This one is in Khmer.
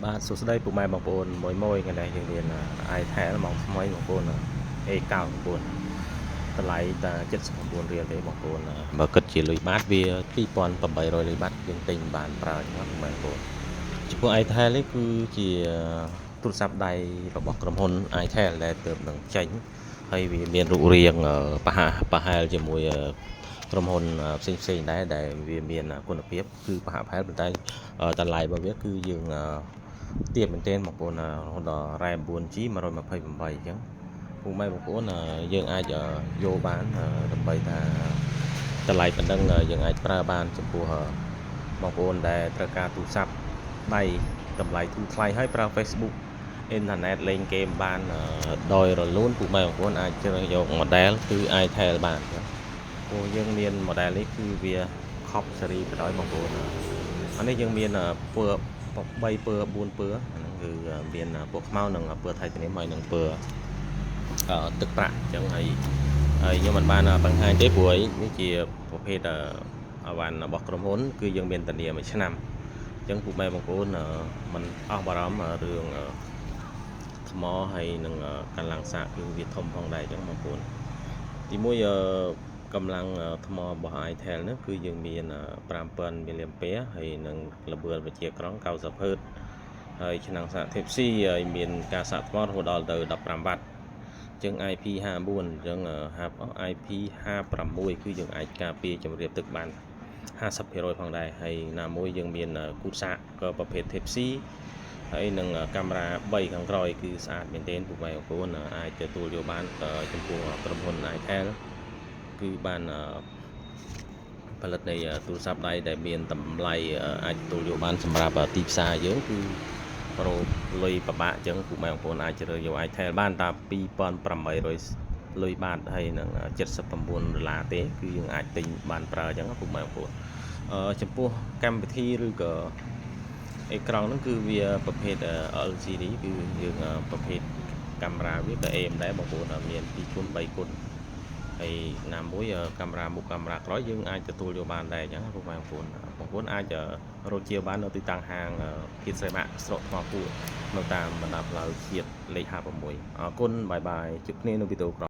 បាទសួស្តីពុកម៉ែបងប្អូនមួយថ្ងៃនេះយើងមានiPad មកថ្មីបងប្អូន A99 តម្លៃតែ79រៀលទេបងប្អូនបើគិតជាលុយបាតវា2800លុយបាតយើងទិញបានប្រើហ្នឹងបងប្អូនចំពោះ iPad នេះគឺជាទូរស័ព្ទដៃរបស់ក្រុមហ៊ុន iPad ដែលទើបនឹងចេញហើយវាមានរូបរាងប្រហែលជាមួយក្រុមហ៊ុនផ្សេងដែរដែលវាមានគុណភាពគឺប្រហែលប៉ុន្តែតម្លៃរបស់វាគឺយើងទាបមែនទែនបងប្អូនរហូតដល់ RAM 4G 128អញ្ចឹងពុកម៉ែបងប្អូនយើងអាចយកបានដើម្បីថាតម្លៃប៉ុណ្ណឹងយើងអាចប្រើបានចំពោះបងប្អូនដែលត្រូវការទូរស័ព្ទដៃតម្លៃធូរថ្លៃហើយប្រើ Facebook អ៊ីនធឺណិតលេងហ្គេមបានដោយរលូនពុកម៉ែបងប្អូនអាចជ្រើសយក model គឺ iTel បានព្រោះយើងមាន model នេះគឺវា Cop series ទៅដោយបងប្អូនអានេះយើងមានពណ៌3ពណ៌4ពណ៌ហ្នឹងគឺមានពណ៌ខ្មៅនិងពណ៌ Titanium ហើយនិងពណ៌ទឹកប្រាក់អញ្ចឹងហើយខ្ញុំមិនបានបង្ហាញទេព្រោះនេះជាប្រភេទអវ៉ាន់របស់ក្រុមហ៊ុនគឺយើងមានធានា1ឆ្នាំអញ្ចឹងពុកម៉ែបងប្អូនមិនអស់បារម្ភរឿងថ្មហើយនឹងកម្លាំងសាកគឺវាធំផងដែរអញ្ចឹងបងប្អូនទីមួយកម្លាំងថ្មរបស់ iTel នេះគឺយើងមាន5000 mAh ហើយនឹងល្បឿនបញ្ជាក្រង់90 Hz ហើយឆ្នាំងសាក Type C ហើយមានការសាកថ្មរហូតដល់ទៅ15 W អញ្ចឹង IP54 អញ្ចឹងIP56 គឺយើងអាចការពារជម្រាបទឹកបាន 50% ផងដែរហើយណាមួយយើងមានគូតសាកក៏ប្រភេទ Type C ហើយនឹងកាមេរ៉ា3ខាងក្រោយគឺស្អាតមែនទែនពុកម៉ែបងប្អូនអាចទទួលយកបានចំពោះក្រុមហ៊ុន iTel គឺបានផលិតនៃទូរស័ព្ទដៃដែលមានតម្លៃអាចទទួលយកបានសម្រាប់ទីផ្សារយើងគឺប្រូលុយប្របាក់អញ្ចឹងពុកម៉ែបងប្អូនអាចជ្រើសយក iTel បានតា2800លុយបាតហើយនឹង$79ទេគឺយើងអាចទិញបានប្រើអញ្ចឹងពុកម៉ែបងប្អូនចំពោះកម្មវិធីឬក៏អេក្រង់ហ្នឹងគឺវាប្រភេទ LCD គឺយើងប្រភេទកាមេរ៉ាវាក៏អេមដែរបងប្អូនមាន2x3xហើយណាមួយកាមេរ៉ាមុខកាមេរ៉ាក្រោយយើងអាចទទួលយកបានដែរអញ្ចឹងពុកម៉ែបងប្អូនអាចរកជាបាននៅទីតាំងហាងភៀតស្រីម៉ាក់ស្រុកថ្មគូនៅតាមបណ្ដាផ្លូវជាតិលេខ56អរគុណបាយបាយជួបគ្នានៅវីដេអូក្រោយ